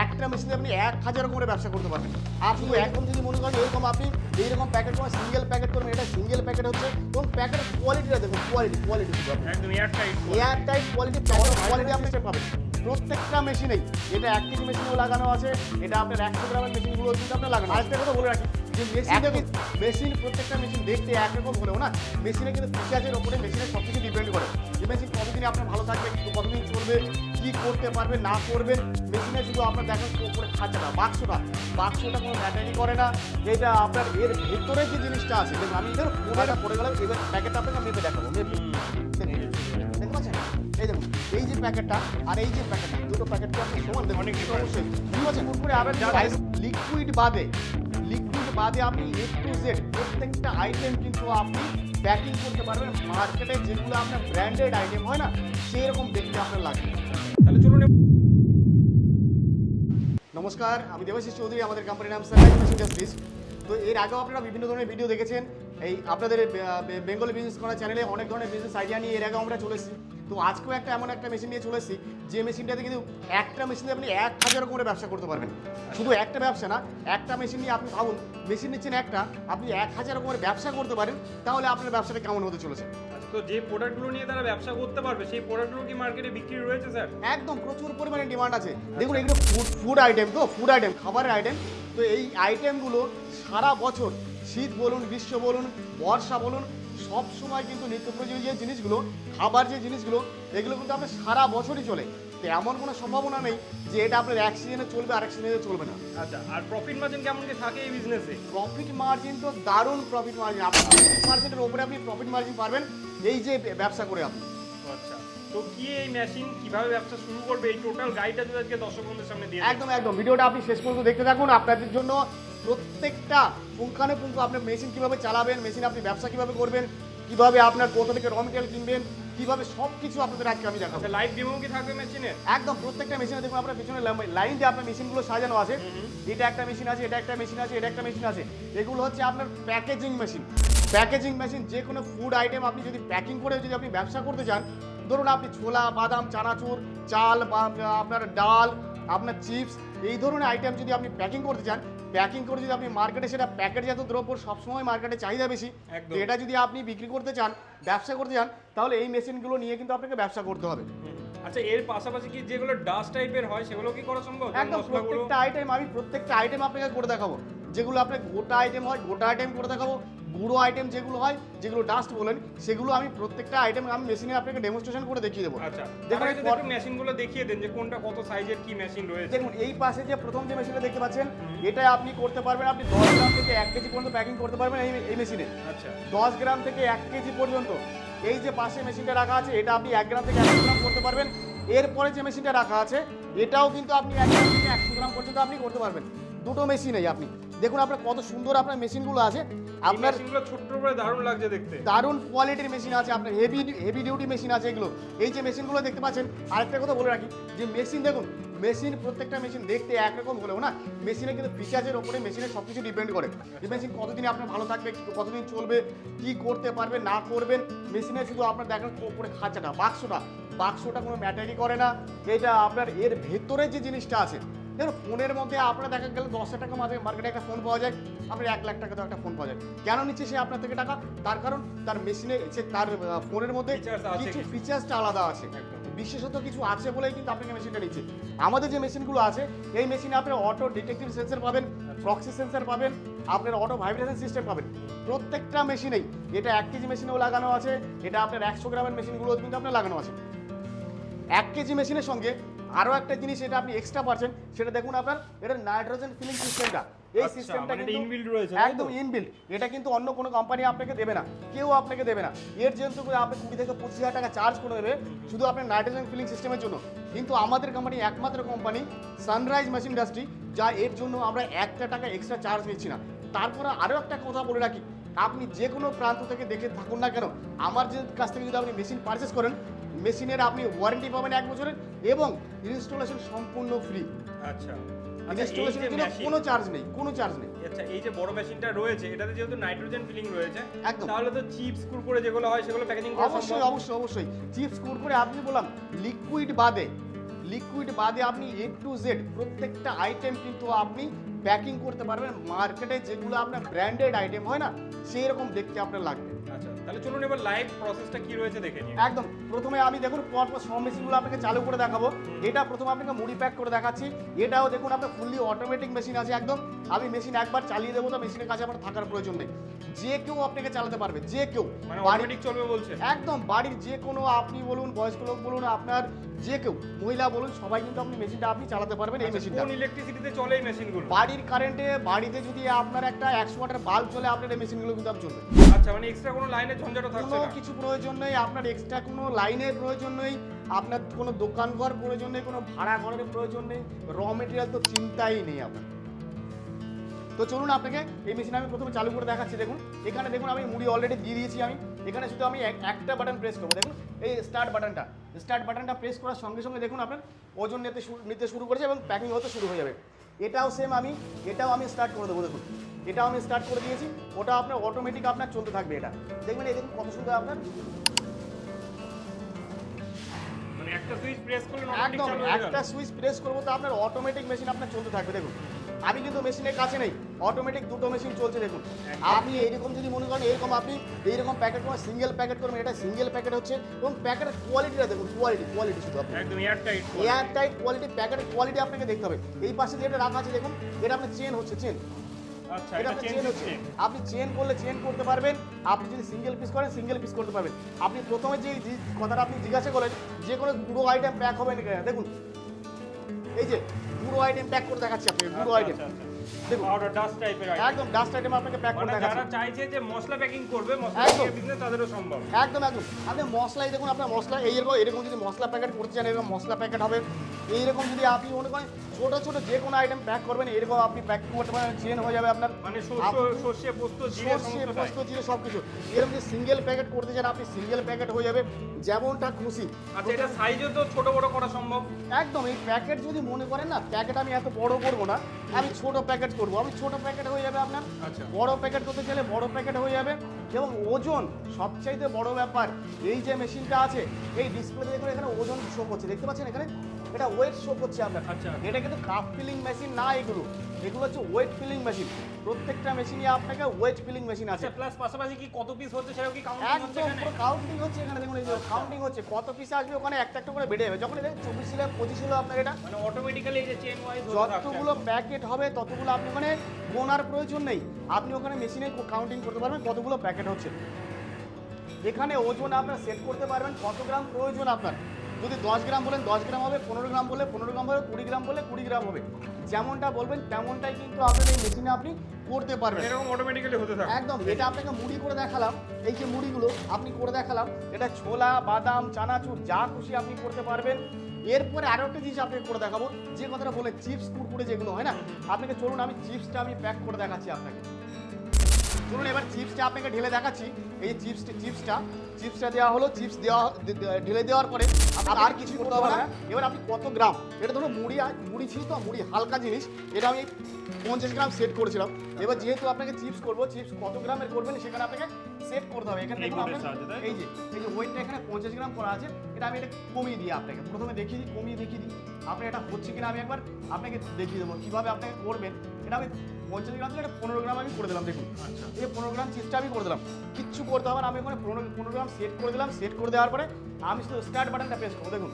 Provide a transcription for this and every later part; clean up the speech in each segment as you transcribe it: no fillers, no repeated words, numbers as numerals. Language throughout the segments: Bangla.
একটা মেশিনে আপনি 1000 করে ব্যবসা করতে পারবেন। আর শুধু এখন যদি মনে করেন এরকম আপনি এইরকম প্যাকেট করে সিঙ্গেল প্যাকেট করবেন, এটা সিঙ্গেল প্যাকেট হচ্ছে এবং প্যাকেটের কোয়ালিটিটা দেখুন, কোয়ালিটি শুধু আপনি একদম এয়ারটাইট কোয়ালিটি কোয়ালিটি আপনি পাবেন প্রত্যেকটা মেশিনেই। এটা 1 কেজি মেশিনেও লাগানো আছে, এটা আপনার 100 গ্রামের মেশিনগুলো কিন্তু আপনার লাগানো। আরেকটা কথা বলে রাখি যে মেশিন দেখুন, মেশিন প্রত্যেকটা মেশিন দেখতে একরকম হলেও না, মেশিনে কিন্তু ফিচারের উপরে মেশিনের সব কিছু ডিপেন্ড করে। যে মেশিন কতদিন আপনার ভালো থাকবে, কতদিন চলবে, কি করতে পারবেন না করবেন। মেশিনে শুধু আপনার দেখেন উপরে খাঁচাটা বাক্সটা কোনো ব্যাটারি করে না। এটা আপনার এর ভেতরে যে জিনিসটা আছে, দেখুন আমি এদের ফোনটা পড়ে গেলাম, এবার প্যাকেটটা আপনাকে মেপে দেখাবো। দেখতে পাচ্ছেন এই দেখুন, এই যে প্যাকেটটা আর এই যে প্যাকেটটা, দুটো প্যাকেটটা আপনি সমান দেখুন, অনেক অবশ্যই বুঝতে পারছেন। করে আবার লিকুইড বাদে আপনি A to Z প্রত্যেকটা আইটেম কিন্তু আপনি প্যাকিং করতে পারবেন। মার্কেটে যেগুলো আপনার ব্র্যান্ডেড আইটেম হয় না, সেই রকম দেখতে আপনার লাগবে। তাহলে চলুন। নমস্কার, আমি দেবাশিস চৌধুরী, আমাদের কোম্পানির নাম সানরাইজ মেশিন ইন্ডাস্ট্রিজ। তো এর আগেও আপনারা বিভিন্ন ধরনের ভিডিও দেখেছেন। এই আপনাদের বেঙ্গলি বিজনেস করার চ্যানেলে অনেক ধরনের বিজনেস আইডিয়া নিয়ে এর আগেও আমরা চলে এসেছি। তো আজকেও এমন একটা মেশিন নিয়ে চলে এসেছি, যে মেশিনটাতে কিন্তু একটা মেশিনে আপনি 1000 করে ব্যবসা করতে পারবেন। শুধু একটা ব্যবসা না, একটা মেশিন নিয়ে আপনি ভাবুন, মেশিন নিচ্ছেন একটা, আপনি 1000 করে ব্যবসা করতে পারেন, তাহলে আপনার ব্যবসাটা কেমন হতে চলেছে। আচ্ছা, তো যে প্রোডাক্টগুলো নিয়ে তারা ব্যবসা করতে পারবে, সেই প্রোডাক্টগুলো কি মার্কেটে বিক্রি রয়েছে স্যার? একদম প্রচুর পরিমাণে ডিমান্ড আছে। দেখুন এগুলো ফুড আইটেম, খাবারের আইটেম। তো এই আইটেমগুলো সারা বছর, শীত বলুন, গ্রীষ্ম বলুন, বর্ষা বলুন, সব সময় কিন্তু নিত্য প্রয়োজনীয় যে জিনিসগুলো, খাবার যে জিনিসগুলো, এগুলো কিন্তু আপনার সারা বছরই চলে। তো এমন কোনো সম্ভাবনা নেই যে এটা আপনার এক সিজনে চলবে আর এক সিজনে চলবে না। আচ্ছা, আর প্রফিট মার্জিন কেমন কি থাকে এই বিজনেসে? প্রফিট মার্জিন তো দারুণ প্রফিট মার্জিন, আপনি 30%-এর উপরে আপনি প্রফিট মার্জিন পাবেন এই যে ব্যবসা করে আপনি। আচ্ছা, তো কি এই মেশিন কিভাবে ব্যবসা শুরু করবে, এই টোটাল গাইডটা যদি আজকে দর্শক বন্ধুদের সামনে দিয়ে একদম ভিডিওটা আপনি শেষ পর্যন্ত দেখতে থাকুন। আপনাদের জন্য প্রত্যেকটা পুঙ্খানুপুঙ্খ আপনি মেশিন কিভাবে চালাবেন, মেশিন আপনি ব্যবসা কিভাবে করবেন, কিভাবে আপনার কোথা থেকে র মেটেরিয়াল কিনবেন, কিভাবে সব কিছু আপনাদের আজকে আমি দেখাবো। লাইভ ডেমো কি থাকবে মেশিনে? একদম প্রত্যেকটা মেশিনে দেখুন, আপনার পিছনে লাইন দিয়ে আপনার মেশিনগুলো সাজানো আছে। এটা একটা মেশিন আছে, এটা একটা মেশিন আছে, এটা একটা মেশিন আছে। এগুলো হচ্ছে আপনার প্যাকেজিং মেশিন। যে কোনো ফুড আইটেম আপনি যদি প্যাকিং করে যদি আপনি ব্যবসা করতে চান, ধরুন আপনি ছোলা, বাদাম, চানাচুর, চাল বা আপনার ডাল, আপনার চিপস, এই ধরনের আইটেম যদি আপনি প্যাকিং করতে চান, প্যাকিং করে যদি আপনি মার্কেটে, সেটা প্যাকেটজাত দ্রব্য সবসময় মার্কেটে চাহিদা বেশি। তো এটা যদি আপনি বিক্রি করতে চান, ব্যবসা করতে চান, তাহলে এই মেশিনগুলো নিয়ে কিন্তু আপনাকে ব্যবসা করতে হবে। আচ্ছা, এর পাশাপাশি কি যেগুলো ডাস্ট টাইপের হয় সেগুলো কি করা সম্ভব? একদম প্রত্যেকটা আইটেম আপনাকে করে দেখাবো। যেগুলো আপনার গোটা আইটেম হয়, গোটা আইটেম করে দেখাবো। গুঁড়ো আইটেম যেগুলো হয়, যেগুলো ডাস্ট বলেন, সেগুলো আমি প্রত্যেকটা আইটেম আমি মেশিনে আপনাকে ডেমনস্ট্রেশন করে দেখিয়ে দেবো। আচ্ছা, দেখুন একটু মেশিনগুলো দেখিয়ে দেন যে কোনটা কত সাইজের কি মেশিন রয়েছে। দেখুন এই পাশে যে প্রথম যে মেশিনটা দেখতে পাচ্ছেন, এটা আপনি করতে পারবেন, আপনি 10 গ্রাম থেকে 1 কেজি পর্যন্ত প্যাকিং করতে পারবেন এই মেশিনে। আচ্ছা, 10 গ্রাম থেকে 1 কেজি পর্যন্ত। এই যে পাশে মেশিনটা রাখা আছে, এটা আপনি 1 গ্রাম থেকে 100 গ্রাম করতে পারবেন। এরপরে যে মেশিনটা রাখা আছে, এটাও কিন্তু আপনি 1 গ্রাম থেকে 100 গ্রাম পর্যন্ত আপনি করতে পারবেন। দুটো মেশিনেই আপনি দেখুন আপনার কত সুন্দর আপনার মেশিনগুলো আছে। আপনার মেশিনগুলো ছোট্ট করে দারুণ লাগছে দেখতে, দারুণ কোয়ালিটির মেশিন আছে, আপনার হেভি ডিউটি মেশিন আছে এগুলো। এই যে মেশিনগুলো দেখতে পাচ্ছেন, আরেকটা কথা বলে রাখি যে মেশিন দেখুন, প্রত্যেকটা মেশিন দেখতে একরকম হলেও না, মেশিনে কিন্তু ফিচার্সের উপরে মেশিনের সব কিছু ডিপেন্ড করে। যে মেশিন কতদিন আপনার ভালো থাকবে, কতদিন চলবে, কি করতে পারবেন না করবেন। মেশিনে শুধু আপনার দেখেন উপরে খাঁচাটা বাক্সটা কোনো ব্যাটারি করে না। এটা আপনার এর ভেতরে যে জিনিসটা আছে, দেখুন ফোনের মধ্যে আপনার দেখা গেলে 10,000 টাকা মার্কেটে একটা ফোন পাওয়া যায়, আপনার 1 লাখ টাকা তো একটা ফোন পাওয়া যায়। কেন নিচ্ছে সে আপনার থেকে টাকা? তার কারণ তার মেশিনে তার ফোনের মধ্যে কিছু ফিচার্সটা আলাদা আছে, বিশেষত কিছু আছে বলেই কিন্তু আপনাকে মেশিনটা নিচ্ছে। আমাদের যে মেশিনগুলো আছে, এই মেশিনে আপনার অটো ডিটেকটিভ সেন্সর পাবেন, প্রক্সি সেন্সর পাবেন, আপনার অটো ভাইব্রেশন সিস্টেম পাবেন প্রত্যেকটা মেশিনেই। এটা 1 কেজি মেশিনেও লাগানো আছে, এটা আপনার 100 গ্রামের মেশিনগুলো কিন্তু আপনার লাগানো আছে। 1 কেজি মেশিনের সঙ্গে আরও একটা জিনিস এটা আপনি এক্সট্রা পাচ্ছেন, সেটা দেখুন আপনার এটা নাইট্রোজেন ফিলিং সিস্টেমটা। এই সিস্টেমটা কিন্তু ইনবিল্ট রয়েছে, একদম ইনবিল্ট। এটা কিন্তু অন্য কোনো কোম্পানি আপনাকে দেবে না, কেউ আপনাকে দেবে না। এর জন্য করে আপনি 20 থেকে 25,000 টাকা চার্জ করে দেবে শুধু আপনার নাইট্রোজেন ফিলিং সিস্টেমের জন্য। কিন্তু আমাদের কোম্পানি একমাত্র কোম্পানি সানরাইজ মেশিন ইন্ডাস্ট্রি, যা এর জন্য আমরা 1 টাকা এক্সট্রা চার্জ নিচ্ছি না। তারপরে আরও একটা কথা বলে রাখি, আপনি যে কোনো প্রান্ত থেকে দেখে থাকুন না কেন, আমার যে কাছ থেকে যদি আপনি মেশিন পারচেস করেন, মেশিনের আপনি ওয়ারেন্টি পাবেন 1 বছরের এবং ইনস্টলেশন সম্পূর্ণ ফ্রি। আচ্ছা, ইনস্টলেশনের জন্য কোনো চার্জ নেই। আচ্ছা, এই যে বড় মেশিনটা রয়েছে, এটাতে যেহেতু নাইট্রোজেন ফিলিং রয়েছে, একদম, তাহলে তো চিপস কুরকুরে যেগুলো হয় সেগুলো প্যাকেজিং করা সম্ভব? অবশ্যই চিপস কুরকুরে আপনি বললাম লিকুইড বাদে আপনি A to Z প্রত্যেকটা আইটেম কিন্তু আপনি প্যাকিং করতে পারবেন মার্কেটে যেগুলো আপনার ব্র্যান্ডেড আইটেম হয় না সেই রকম দেখতে আপনার লাগবে। আচ্ছা, তাহলে চলুন এবার লাইভ প্রসেসটা কি রয়েছে দেখে নিই। একদম প্রথমে আমি দেখুন পরপর সব মেশিনগুলো আপনাকে চালু করে দেখাবো। এটা প্রথমে আপনাকে মুড়ি প্যাক করে দেখাচ্ছি। এটাও দেখুন আপনার ফুললি অটোমেটিক মেশিন আছে একদম। আমি মেশিন একবার চালিয়ে দেবো তো মেশিনের কাছে আপনার থাকার প্রয়োজন নেই, যে কেউ আপনাকে চালাতে পারবে, যে কেউ মানে বাড়ির অটোমেটিক চলবে বলছে? একদম বাড়ির যে কোনো আপনি বলুন বয়স্ক লোক বলুন আপনার যে কেউ মহিলা বলুন সবাই কিন্তু আপনি মেশিনটা আপনি চালাতে পারবেন এই মেশিনটা। কোন ইলেকট্রিসিটিতে চলে এই মেশিনগুলো? বাড়ির কারেন্টে বাড়িতে যদি আপনার একটা 100 ওয়াটের বাল্ব চলে আপনার এই মেশিনগুলো কিন্তু আপনার চলবে। আচ্ছা, মানে এক্সট্রা কোনো লাইনের ঝঞ্ঝাটও থাকছে কোনো না? কিছু প্রয়োজন নেই আপনার, এক্সট্রা কোনো লাইনের প্রয়োজন নেই আপনার, কোনো দোকান ঘর প্রয়োজন নেই, কোনো ভাড়া ঘরের প্রয়োজন নেই, র মেটেরিয়াল তো চিন্তাই নেই আপনার। তো চলুন আপনাকে এই মেশিন আমি প্রথমে চালু করে দেখাচ্ছি। দেখুন এখানে দেখুন আমি মুড়ি অলরেডি দিয়ে দিয়েছি। আমি এখানে শুধু আমি একটা বাটন প্রেস করবো। দেখুন এই স্টার্ট বাটনটা প্রেস করার সঙ্গে সঙ্গে দেখুন আপনার ওজন নিতে শুরু করেছে এবং প্যাকিং হতে শুরু হয়ে যাবে। এটাও সেম এটাও আমি স্টার্ট করে দেবো। দেখুন এটাও আমি স্টার্ট করে দিয়েছি, ওটা আপনার অটোমেটিক আপনার চলতে থাকবে। এটা দেখবেন এই দেখুন কত সুন্দর আপনার মানে একটা সুইচ প্রেস করলে একদম একটা সুইচ প্রেস করবো তো আপনার অটোমেটিক মেশিন আপনার চলতে থাকবে। দেখুন আমি কিন্তু মেশিনের কাছে নেই, অটোমেটিক দুটো মেশিন চলছে। দেখুন আপনি এইরকম যদি মনে করেন এরকম আপনি এইরকম প্যাকেট করবেন, সিঙ্গেল প্যাকেট করবেন, এটা সিঙ্গেল প্যাকেট হচ্ছে এবং প্যাকেটের কোয়ালিটিটা দেখুন, কোয়ালিটি শুধু আপনি একদম এয়ারটাইট কোয়ালিটি, প্যাকেটের কোয়ালিটি আপনাকে দেখতে হবে। এই পাশে যেটা রাখা আছে দেখুন এটা আপনার চেন হচ্ছে, চেন আচ্ছা, এটা এটা আপনার চেঞ্জ চেন হচ্ছে। হচ্ছে। আপনি চেন করলে চেন করতে পারবেন, আপনি যদি সিঙ্গেল পিস করেন সিঙ্গেল পিস করতে পারবেন। আপনি প্রথমে যে কথাটা আপনি জিজ্ঞাসা করেন যে কোনো পুরো আইটেম প্যাক হবে না, দেখুন এই যে পুরো আইটেম প্যাক করে দেখাচ্ছি আপনাকে, পুরো আইটেম দেখুন পাউডার ডাস্ট টাইপের একদম ডাস্ট আইটেম আপনাকে প্যাক করে মানে দেখাচ্ছি। যারা চাইছে যে মশলা প্যাকিং করবে, মশলা একদম। বিজনেস তাদেরও সম্ভব। একদম আপনি মশলাই দেখুন আপনার মশলা এরকম যদি মশলা প্যাকেট করতে চান এরকম মশলা প্যাকেট হবে। এইরকম যদি আপনি মনে করেন ছোট ছোট যে কোনো আইটেম প্যাক করবেন এরকম আপনি প্যাক করতে পারেন, চেন হয়ে যাবে আপনার। মানে সর্ষে পোস্ত জিরে সমস্তটাই। সব কিছু এরকম যদি সিঙ্গেল প্যাকেট করতে চান আপনি সিঙ্গেল প্যাকেট হয়ে যাবে যেমনটা খুশি। আচ্ছা, এটা সাইজও তো ছোট বড় করা সম্ভব? একদম এই প্যাকেট যদি মনে করেন না প্যাকেট আমি এত বড় করবো না, আমি ছোট প্যাকেট করবো, আমি ছোট প্যাকেট হয়ে যাবে আপনার। আচ্ছা, বড় প্যাকেট করতে চাইলে বড় প্যাকেট হয়ে যাবে। এবং ওজন সবচাইতে বড় ব্যাপার, এই যে মেশিনটা আছে এই ডিসপ্লে দেখুন এখানে ওজন শো করছে, দেখতে পাচ্ছেন এখানে এটা ওয়েট শো করছে আপনার। আচ্ছা। এটা কিন্তু কাপ ফিলিং মেশিন না, এগুলো হচ্ছে ওয়েট ফিলিং মেশিন। প্রত্যেকটা মেশিনই আপনাকে ওয়েট ফিলিং মেশিন আছে। আচ্ছা, প্লাস পাশাপাশি কি কত পিস হচ্ছে সেটাও কি কাউন্টিং হচ্ছে একদম এখানে? পুরো কাউন্টিং হচ্ছে এখানে, দেখুন এই যে কাউন্টিং হচ্ছে কত পিস আসবে ওখানে একটা একটা করে বেড়ে যাবে। যখন এটা 24 ছিল 25 ছিল আপনার, এটা মানে অটোমেটিক্যালি এই যে চেন ওয়াইজ যতগুলো প্যাকেট হবে ততগুলো আপনি ওখানে গোনার প্রয়োজন নেই, আপনি ওখানে মেশিনে কাউন্টিং করতে পারবেন কতগুলো প্যাকেট হচ্ছে। এখানে ওজন আপনার সেট করতে পারবেন কত গ্রাম প্রয়োজন আপনার। যদি 10 গ্রাম বলেন 10 গ্রাম হবে, 15 গ্রাম বলে 15 গ্রাম হবে, 20 গ্রাম বলে 20 গ্রাম হবে। যেমনটা বলবেন তেমনটাই কিন্তু আপনার এই মেশিনে আপনি করতে পারবেন, এরকম অটোমেটিক্যালি হতে থাকে। একদম। এটা আপনাকে মুড়ি করে দেখালাম, এই যে মুড়িগুলো আপনি করে দেখালাম, এটা ছোলা বাদাম চানাচুর যা খুশি আপনি করতে পারবেন। এরপরে আরও একটা জিনিস আপনাকে করে দেখাবো, যে কথাটা বলে চিপস কুরকুরে যেগুলো হয় না, আপনাকে চলুন আমি চিপসটা আমি প্যাক করে দেখাচ্ছি আপনাকে। চলুন এবার চিপসটা আপনাকে ঢেলে দেখাচ্ছি। এই চিপসটা দেওয়া হলো, চিপস ঢেলে দেওয়ার পরে আপনার আর কিছু করতে হবে না। এবার আপনি কত গ্রাম, এটা ধরুন মুড়ি ছিল তো, মুড়ি হালকা জিনিস, এটা আমি 50 গ্রাম সেট করেছিলাম। এবার যেহেতু আপনাকে চিপস করবো, চিপস কত গ্রামের করবেন সেখানে আপনাকে সেট করতে হবে। এখানে দেখুন আপনার এই যে ওয়েটটা এখানে 50 গ্রাম করা আছে, এটা আমি এটা কমিয়ে দিই আপনাকে, প্রথমে দেখিয়ে দিই, কমিয়ে দেখিয়ে দিই আপনার এটা হচ্ছে কিনা। আমি একবার আপনাকে দেখিয়ে দেবো কীভাবে আপনাকে করবেন। এটা আমি 50 গ্রাম ছিল, এটা 15 গ্রাম আমি করে দিলাম। দেখুন এই 15 গ্রাম চিপসটা আমি করে দিলাম, কিচ্ছু করতে হবে না। আমি ওখানে 15 গ্রাম সেট করে দিলাম। সেট করে দেওয়ার পরে আমি শুধু স্টার্ট বাটনটা প্রেস করবো। দেখুন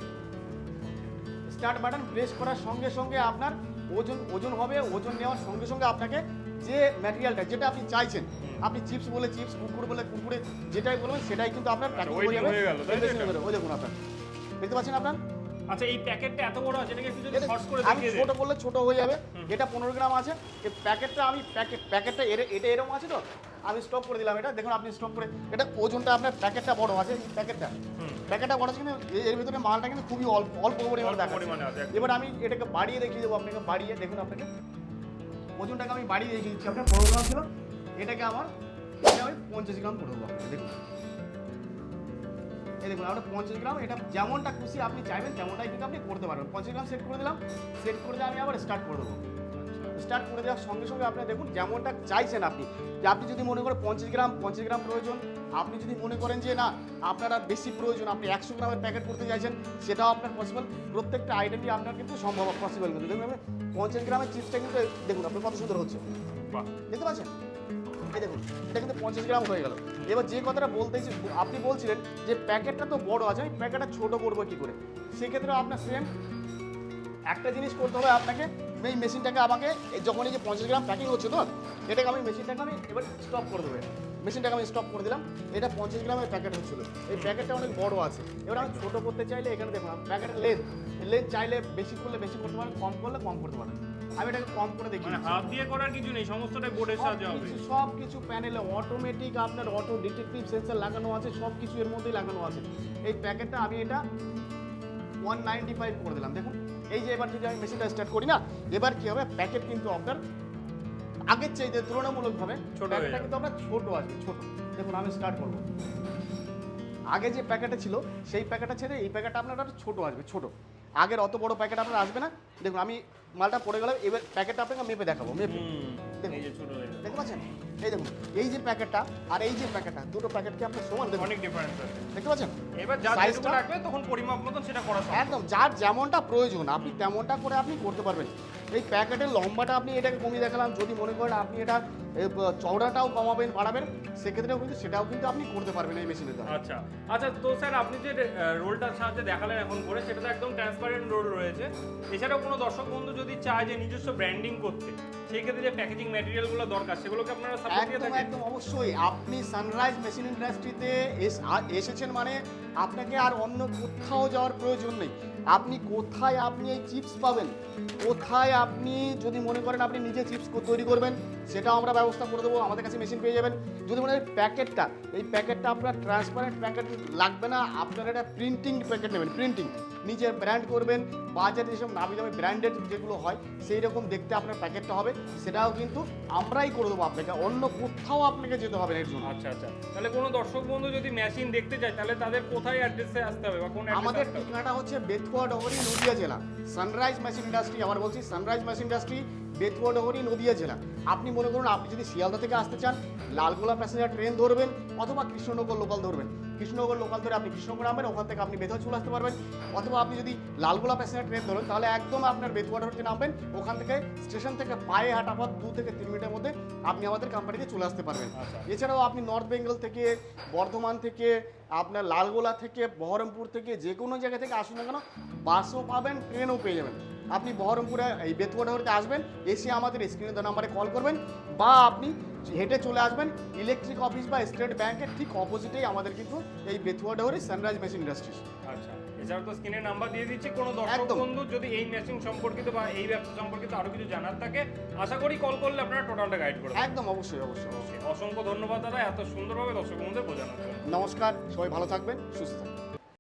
স্টার্ট বাটন প্রেস করার সঙ্গে সঙ্গে আপনার ওজন হবে। ওজন নেওয়ার সঙ্গে সঙ্গে আপনাকে যে ম্যাটেরিয়ালটা যেটা আপনি চাইছেন, আপনি চিপস বলে চিপস, কুরকুরে বলে কুরকুরে, যেটাই বলবেন সেটাই কিন্তু আপনার প্যাকিং হয়ে যাবে। ওই দেখুন আপনার দেখতে পাচ্ছেন আপনার। আচ্ছা, এই প্যাকেটটা এত বড় আছে, এটাকে একটু যদি শর্ট করে আমি দেখিয়ে ছোট দেন। বললে ছোট হয়ে যাবে। এটা 15 গ্রাম আছে। এই প্যাকেটটা আমি প্যাকেটটা এটা এরকম আছে তো, আমি স্টপ করে দিলাম। এটা দেখুন আপনি স্টপ করে, এটা ওজনটা আপনার প্যাকেটটা বড় আছে, প্যাকেটটা বড় আছে কিন্তু এর ভিতরে মালটা কিন্তু খুবই অল্প পরিমাণে দেখাচ্ছে। এবার আমি এটাকে বাড়িয়ে দেখিয়ে দেবো আপনাকে, বাড়িয়ে দেখুন আপনাকে ওজনটাকে আমি বাড়িয়ে দেখিয়ে দিচ্ছি। আপনার 15 গ্রাম ছিল, এটাকে আমি 50 গ্রাম করে দেবো আপনাকে। দেখুন এই দেখুন আমরা 50 গ্রাম, এটা যেমনটা খুশি আপনি চাইবেন তেমনটাই কিন্তু আপনি করতে পারবেন। 50 গ্রাম সেট করে দিলাম, সেট করে দিয়ে আমি আবার স্টার্ট করে দেবো। স্টার্ট করে দেওয়ার সঙ্গে সঙ্গে আপনি দেখুন যেমনটা চাইছেন আপনি, যে আপনি যদি মনে করেন 50 গ্রাম প্রয়োজন, আপনি যদি মনে করেন যে না আপনার আর বেশি প্রয়োজন, আপনি 100 গ্রামের প্যাকেট করতে চাইছেন, সেটাও আপনার পসিবল। প্রত্যেকটা আইটেমই আপনার কিন্তু সম্ভব পসিবল। কিন্তু দেখুন আপনি 50 গ্রামের চিপসটা কিন্তু দেখুন আপনার কত সুন্দর হচ্ছে, বাহ, দেখতে পাচ্ছেন? এই দেখুন এটা কিন্তু 50 গ্রাম হয়ে গেল। এবার যে কথাটা বলতেছি, আপনি বলছিলেন যে প্যাকেটটা তো বড় আছে, আমি প্যাকেটটা ছোট করবো কি করে? সেক্ষেত্রে আপনার সেম একটা জিনিস করতে হবে আপনাকে, এই মেশিনটাকে আমাকে যখন এই যে 50 গ্রাম প্যাকিং হচ্ছে তো, এটাকে আমি মেশিনটাকে আমি এবার স্টপ করে দেবো। মেশিনটাকে আমি স্টপ করে দিলাম। এটা 50 গ্রামের প্যাকেট হচ্ছিল, এই প্যাকেটটা অনেক বড় আছে। এবার আমি ছোটো করতে চাইলে এখানে দেখুন প্যাকেটের লেন্থ চাইলে বেশি করলে বেশি করতে পারেন, কম করলে কম করতে পারেন। আমি এটাকে কম করে দেখি, মানে হাত দিয়ে করার কিছু নেই, সমস্তটাই বোর্ডের সাহায্যে হবে। সব কিছু প্যানেলে অটোমেটিক আপনার অটো ডিটেকটিভ সেন্সর লাগানো আছে, সব কিছু এর মধ্যেই লাগানো আছে। এই প্যাকেটটা আমি এটা 195 করে দিলাম। দেখুন এই যে এবার যদি আমি মেশিনটা স্টার্ট করি না, এবার কি হবে, প্যাকেট কিন্তু আপনার আগের চাইতে তুলনামূলকভাবে ছোট হয়ে প্যাকেটটা যাবে। কিন্তু আপনার ছোট আসবে, ছোট। দেখুন আমি স্টার্ট করবো, আগে যে প্যাকেটে ছিল সেই প্যাকেটটা ছেড়ে এই প্যাকেটটা আপনার একটা ছোট আসবে, ছোট। আগের অত বড় প্যাকেট আপনার আসবে না। দেখুন আমি মালটা পড়ে গেলাম, এবার প্যাকেটটা আপনাকে মেপে দেখাবো, মেপে দেখুন। এই যে ছোট হয়ে যাবে। দেখতে পাচ্ছেন? এই দেখুন এই যে প্যাকেটটা আর এই যে প্যাকেটটা, দুটো প্যাকেটকে আপনার সমান দেখুন, অনেক ডিফারেন্স আছে। দেখতে পাচ্ছেন? এবার যা Size যেটুকু টা- লাগবে তখন পরিমাপ মতন সেটা করা সম্ভব। একদম যার যেমনটা প্রয়োজন আপনি তেমনটা করে আপনি করতে পারবেন। এই প্যাকেটের লম্বাটা আপনি এটাকে কমিয়ে দেখালাম, যদি মনে করেন আপনি এটা চওড়াটাও কমাবেন বাড়াবেন, সেক্ষেত্রেও কিন্তু সেটাও কিন্তু আপনি করতে পারবেন এই মেশিনের দ্বারা। আচ্ছা আচ্ছা, তো স্যার আপনি যে রোলটার সাহায্যে দেখালেন এখন করে, সেটা তো একদম ট্রান্সপারেন্ট রোল রয়েছে। এছাড়াও কোনো দর্শক বন্ধু যদি চায় যে নিজস্ব ব্র্যান্ডিং করতে, সেই ক্ষেত্রে যে প্যাকেজিং ম্যাটেরিয়ালগুলো দরকার সেগুলোকে আপনারা সাপোর্ট দিয়ে একদম থাকেন? একদম অবশ্যই। আপনি সানরাইজ মেশিন ইন্ডাস্ট্রিতে এসেছেন মানে আপনাকে আর অন্য কোথাও যাওয়ার প্রয়োজন নেই। আপনি কোথায় আপনি এই চিপস পাবেন, কোথায় আপনি যদি মনে করেন আপনি নিজে চিপস তৈরি করবেন, সেটাও আমরা ব্যবস্থা করে দেবো, আমাদের কাছে মেশিন পেয়ে যাবেন। যদি মনে হয় প্যাকেটটা, এই প্যাকেটটা আপনার ট্রান্সপারেন্ট প্যাকেট লাগবে না, আপনার একটা প্রিন্টিং প্যাকেট নেবেন, প্রিন্টিং নিজে ব্র্যান্ড করবেন, বাজারে যেসব নামি দামি ব্র্যান্ডেড যেগুলো হয় সেই রকম দেখতে আপনার প্যাকেটটা হবে, সেটাও কিন্তু আমরাই করে দেবো আপনাকে, অন্য কোথাও আপনাকে যেতে হবে না এর জন্য। আচ্ছা আচ্ছা, তাহলে কোনো দর্শক বন্ধু যদি মেশিন দেখতে চায় তাহলে তাদের কোথায় অ্যাড্রেসে আসতে হবে বা কোন আমাদের ঠিকানাটা হচ্ছে বেথুয়া ডহরি, নদিয়া জেলা। সানরাইজ মেশিন ইন্ডাস্ট্রি, আবার বলছি sunrise machine industry, Bethua Dahari, Nadia জেলা। আপনি মনে করুন আপনি যদি শিয়ালদা থেকে আসতে চান, লালগোলা প্যাসেঞ্জার ট্রেন ধরবেন অথবা কৃষ্ণনগর লোকাল ধরবেন। কৃষ্ণনগর লোকাল ধরে আপনি কৃষ্ণনগর নামবেন, ওখান থেকে আপনি বেথুয়া চলে আসতে পারবেন। অথবা আপনি যদি লালগোলা প্যাসেঞ্জার ট্রেন ধরেন তাহলে একদম আপনার বেথুয়া ডহরিতে নামবেন, ওখান থেকে স্টেশন থেকে পায়ে হাঁটা পথ 2 থেকে 3 মিনিটের মধ্যে আপনি আমাদের কোম্পানিতে চলে আসতে পারবেন। আচ্ছা। এছাড়াও আপনি নর্থ বেঙ্গল থেকে, বর্ধমান থেকে, আপনার লালগোলা থেকে, বহরমপুর থেকে, যে কোনো জায়গা থেকে আসুন না কেন, বাসও পাবেন, ট্রেনও পেয়ে যাবেন। আপনি বহরমপুরে এই বেথুয়া ডহরিতে আসবেন, এসে আমাদের স্ক্রিনে দেওয়া নাম্বারে কল করবেন, বা আপনি হেঁটে চলে আসবেন ইলেকট্রিক অফিস বা স্টেট ব্যাংকের ঠিক অপোজিটেই আমাদের কিন্তু এই Bethua Dahari sunrise machine industries. আচ্ছা, এছাড়াও তো স্ক্রিনে নাম্বার দিয়ে দিচ্ছি, কোনো দর্শক একদম। বন্ধু যদি এই মেশিন সম্পর্কিত বা এই ব্যবসা সম্পর্কিত আরো কিছু জানার থাকে, আশা করি কল করলে আপনারা টোটালটা গাইড করবেন। একদম অবশ্যই অবশ্যই অবশ্যই। অসংখ্য ধন্যবাদ দাদা এত সুন্দরভাবে দর্শক বন্ধুদের বোঝানোর জন্য। নমস্কার, সবাই ভালো থাকবেন, সুস্থ থাকবেন।